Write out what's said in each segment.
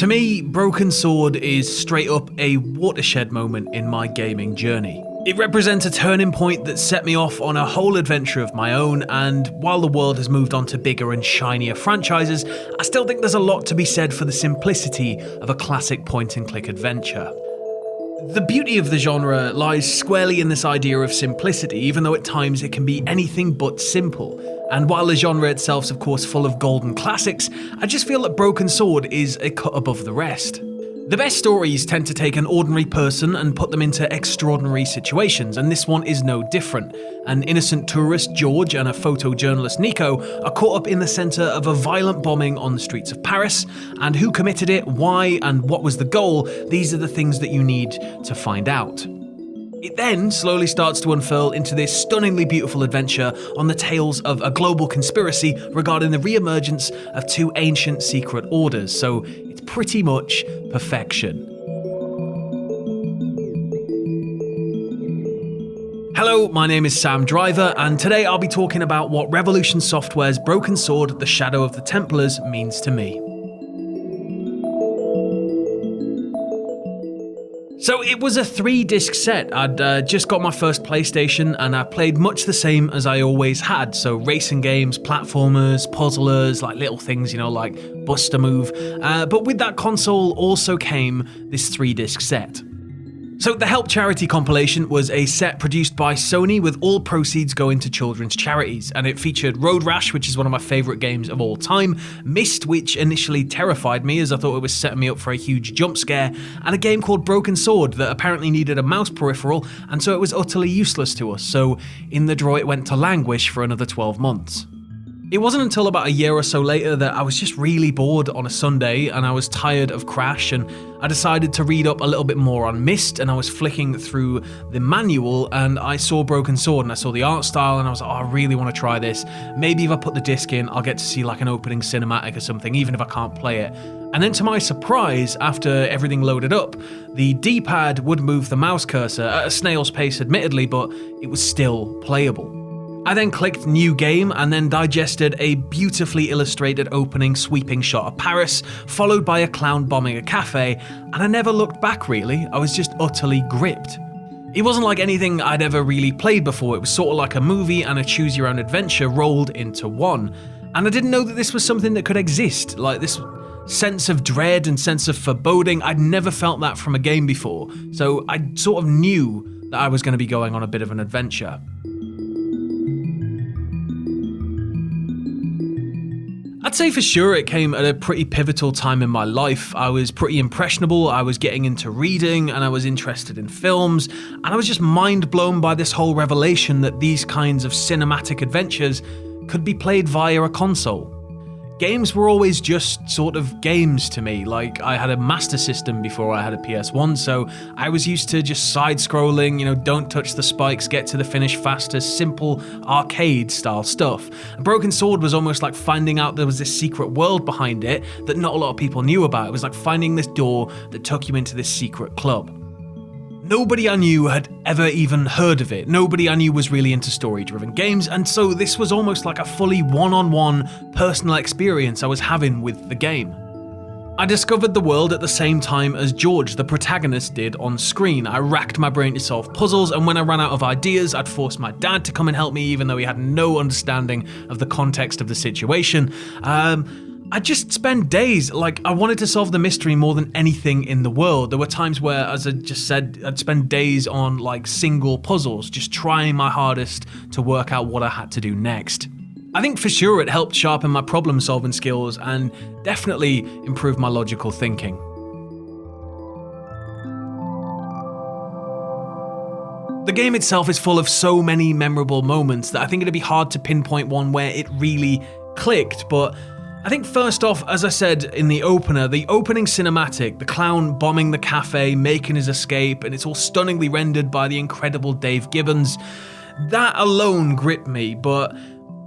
To me, Broken Sword is straight up a watershed moment in my gaming journey. It represents a turning point that set me off on a whole adventure of my own, and while the world has moved on to bigger and shinier franchises, I still think there's a lot to be said for the simplicity of a classic point-and-click adventure. The beauty of the genre lies squarely in this idea of simplicity, even though at times it can be anything but simple. And while the genre itself is of course full of golden classics, I just feel that Broken Sword is a cut above the rest. The best stories tend to take an ordinary person and put them into extraordinary situations, and this one is no different. An innocent tourist, George, and a photojournalist, Nico, are caught up in the centre of a violent bombing on the streets of Paris, and who committed it, why, and what was the goal, these are the things that you need to find out. It then slowly starts to unfurl into this stunningly beautiful adventure on the tales of a global conspiracy regarding the re-emergence of two ancient secret orders, so it's pretty much perfection. Hello, my name is Sam Driver, and today I'll be talking about what Revolution Software's Broken Sword: The Shadow of the Templars means to me. So it was a 3-disc set. I'd just got my first PlayStation and I played much the same as I always had. So racing games, platformers, puzzlers, like little things, like Bust a Move. But with that console also came this 3-disc set. So the Help Charity compilation was a set produced by Sony with all proceeds going to children's charities, and it featured Road Rash, which is one of my favourite games of all time, Myst, which initially terrified me as I thought it was setting me up for a huge jump scare, and a game called Broken Sword that apparently needed a mouse peripheral, and so it was utterly useless to us, so in the drawer it went to languish for another 12 months. It wasn't until about a year or so later that I was just really bored on a Sunday and I was tired of Crash, and I decided to read up a little bit more on Myst, and I was flicking through the manual and I saw Broken Sword and I saw the art style and I was like, I really want to try this. Maybe if I put the disc in, I'll get to see like an opening cinematic or something, even if I can't play it. And then to my surprise, after everything loaded up, the D-pad would move the mouse cursor at a snail's pace admittedly, but it was still playable. I then clicked New Game and then digested a beautifully illustrated opening sweeping shot of Paris, followed by a clown bombing a cafe, and I never looked back really, I was just utterly gripped. It wasn't like anything I'd ever really played before, it was sort of like a movie and a choose your own adventure rolled into one. And I didn't know that this was something that could exist, like this sense of dread and sense of foreboding. I'd never felt that from a game before, so I sort of knew that I was going to be going on a bit of an adventure. I'd say for sure it came at a pretty pivotal time in my life. I was pretty impressionable, I was getting into reading, and I was interested in films, and I was just mind blown by this whole revelation that these kinds of cinematic adventures could be played via a console. Games were always just sort of games to me. Like, I had a Master System before I had a PS1, so I was used to just side-scrolling, don't touch the spikes, get to the finish faster, simple arcade-style stuff. And Broken Sword was almost like finding out there was this secret world behind it that not a lot of people knew about. It was like finding this door that took you into this secret club. Nobody I knew had ever even heard of it. Nobody I knew was really into story-driven games, and so this was almost like a fully one-on-one personal experience I was having with the game. I discovered the world at the same time as George, the protagonist, did on screen. I racked my brain to solve puzzles, and when I ran out of ideas, I'd force my dad to come and help me, even though he had no understanding of the context of the situation. I just spent days, I wanted to solve the mystery more than anything in the world. There were times where, as I just said, I'd spend days on single puzzles, just trying my hardest to work out what I had to do next. I think for sure it helped sharpen my problem solving skills and definitely improved my logical thinking. The game itself is full of so many memorable moments that I think it'd be hard to pinpoint one where it really clicked, but I think first off, as I said in the opener, the opening cinematic, the clown bombing the cafe, making his escape, and it's all stunningly rendered by the incredible Dave Gibbons, that alone gripped me, but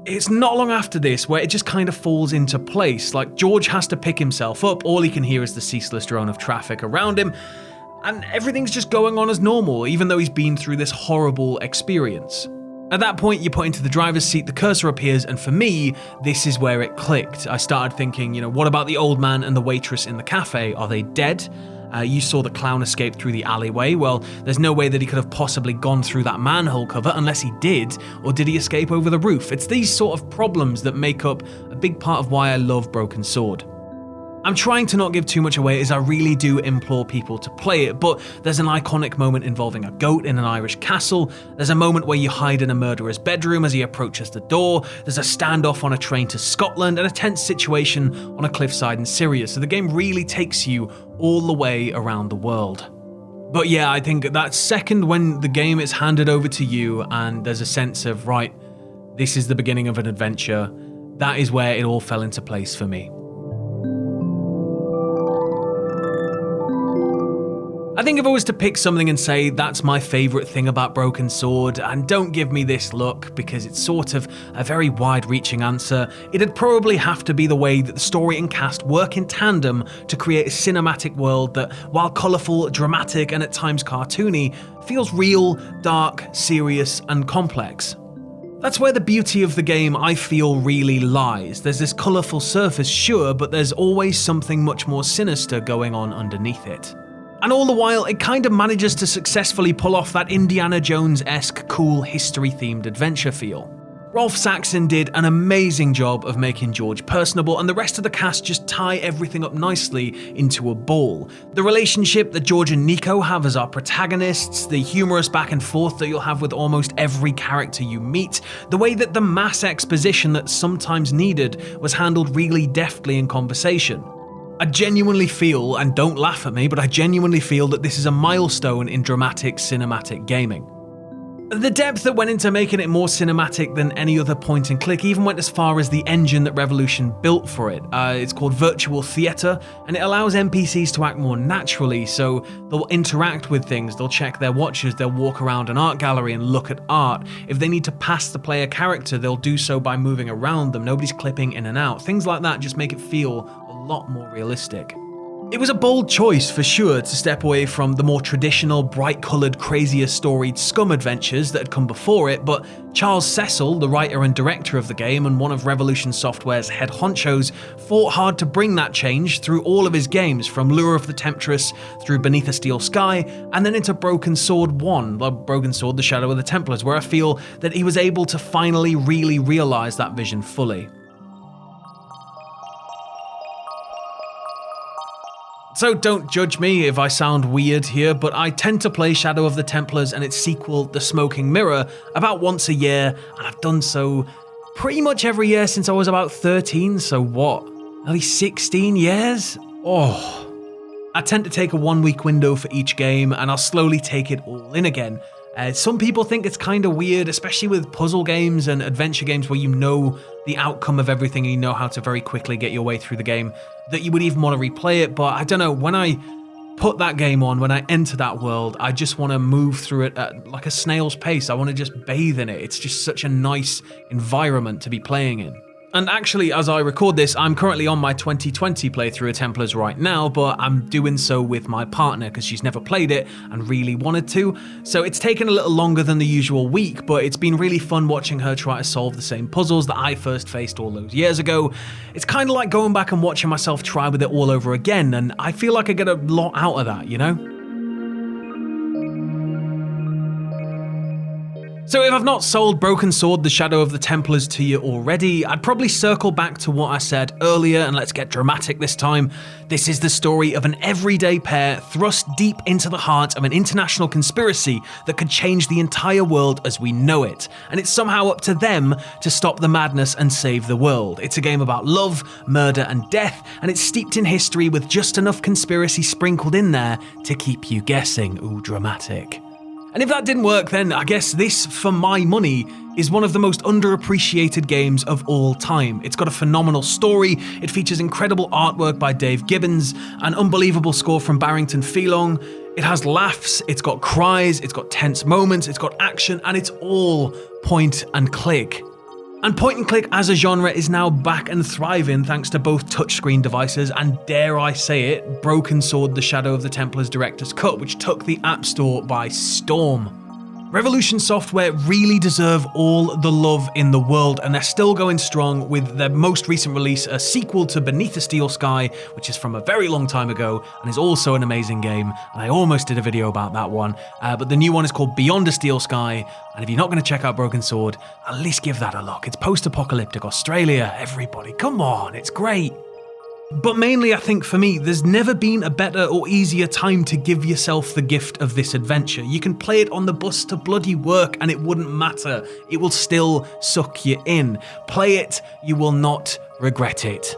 it's not long after this where it just kind of falls into place. George has to pick himself up, all he can hear is the ceaseless drone of traffic around him, and everything's just going on as normal, even though he's been through this horrible experience. At that point, you put into the driver's seat, the cursor appears, and for me, this is where it clicked. I started thinking, what about the old man and the waitress in the cafe? Are they dead? You saw the clown escape through the alleyway. Well, there's no way that he could have possibly gone through that manhole cover unless he did, or did he escape over the roof? It's these sort of problems that make up a big part of why I love Broken Sword. I'm trying to not give too much away as I really do implore people to play it, but there's an iconic moment involving a goat in an Irish castle, there's a moment where you hide in a murderer's bedroom as he approaches the door, there's a standoff on a train to Scotland, and a tense situation on a cliffside in Syria, so the game really takes you all the way around the world. But yeah, I think that second when the game is handed over to you and there's a sense of, right, this is the beginning of an adventure, that is where it all fell into place for me. I think if I was to pick something and say that's my favourite thing about Broken Sword, and don't give me this look because it's sort of a very wide-reaching answer, it'd probably have to be the way that the story and cast work in tandem to create a cinematic world that, while colourful, dramatic and at times cartoony, feels real, dark, serious and complex. That's where the beauty of the game, I feel, really lies. There's this colourful surface, sure, but there's always something much more sinister going on underneath it. And all the while, it kind of manages to successfully pull off that Indiana Jones-esque cool history-themed adventure feel. Rolf Saxon did an amazing job of making George personable, and the rest of the cast just tie everything up nicely into a ball. The relationship that George and Nico have as our protagonists, the humorous back and forth that you'll have with almost every character you meet, the way that the mass exposition that's sometimes needed was handled really deftly in conversation. I genuinely feel, and don't laugh at me, but I genuinely feel that this is a milestone in dramatic cinematic gaming. The depth that went into making it more cinematic than any other point and click even went as far as the engine that Revolution built for it. It's called Virtual Theatre, and it allows NPCs to act more naturally, so they'll interact with things, they'll check their watches, they'll walk around an art gallery and look at art. If they need to pass the player character, they'll do so by moving around them, nobody's clipping in and out. Things like that just make it feel a lot more realistic. It was a bold choice for sure to step away from the more traditional, bright-coloured, crazier storied Scum adventures that had come before it, but Charles Cecil, the writer and director of the game and one of Revolution Software's head honchos, fought hard to bring that change through all of his games, from Lure of the Temptress through Beneath a Steel Sky, and then into Broken Sword 1, Broken Sword: The Shadow of the Templars, where I feel that he was able to finally really realise that vision fully. So don't judge me if I sound weird here, but I tend to play Shadow of the Templars and its sequel, The Smoking Mirror, about once a year, and I've done so pretty much every year since I was about 13, so what? Nearly 16 years? Oh. I tend to take a 1-week window for each game, and I'll slowly take it all in again. Some people think it's kind of weird, especially with puzzle games and adventure games where you know the outcome of everything and you know how to very quickly get your way through the game, that you would even want to replay it. But I don't know, when I put that game on, when I enter that world, I just want to move through it at like a snail's pace. I want to just bathe in it. It's just such a nice environment to be playing in. And actually, as I record this, I'm currently on my 2020 playthrough of Templars right now, but I'm doing so with my partner because she's never played it and really wanted to. So it's taken a little longer than the usual week, but it's been really fun watching her try to solve the same puzzles that I first faced all those years ago. It's kind of like going back and watching myself try with it all over again, and I feel like I get a lot out of that, you know? So if I've not sold Broken Sword: The Shadow of the Templars to you already, I'd probably circle back to what I said earlier, and let's get dramatic this time. This is the story of an everyday pair thrust deep into the heart of an international conspiracy that could change the entire world as we know it, and it's somehow up to them to stop the madness and save the world. It's a game about love, murder and death, and it's steeped in history with just enough conspiracy sprinkled in there to keep you guessing. Ooh, dramatic. And if that didn't work, then I guess this, for my money, is one of the most underappreciated games of all time. It's got a phenomenal story, it features incredible artwork by Dave Gibbons, an unbelievable score from Barrington Feelong, it has laughs, it's got cries, it's got tense moments, it's got action, and it's all point and click. And point and click as a genre is now back and thriving thanks to both touchscreen devices and, dare I say it, Broken Sword: The Shadow of the Templars Director's Cut, which took the App Store by storm. Revolution Software really deserve all the love in the world, and they're still going strong with their most recent release, a sequel to Beneath the Steel Sky, which is from a very long time ago and is also an amazing game, and I almost did a video about that one, but the new one is called Beyond a Steel Sky, and if you're not going to check out Broken Sword, at least give that a look. It's post-apocalyptic Australia, everybody, come on, it's great. But mainly, I think for me, there's never been a better or easier time to give yourself the gift of this adventure. You can play it on the bus to bloody work and it wouldn't matter. It will still suck you in. Play it, you will not regret it.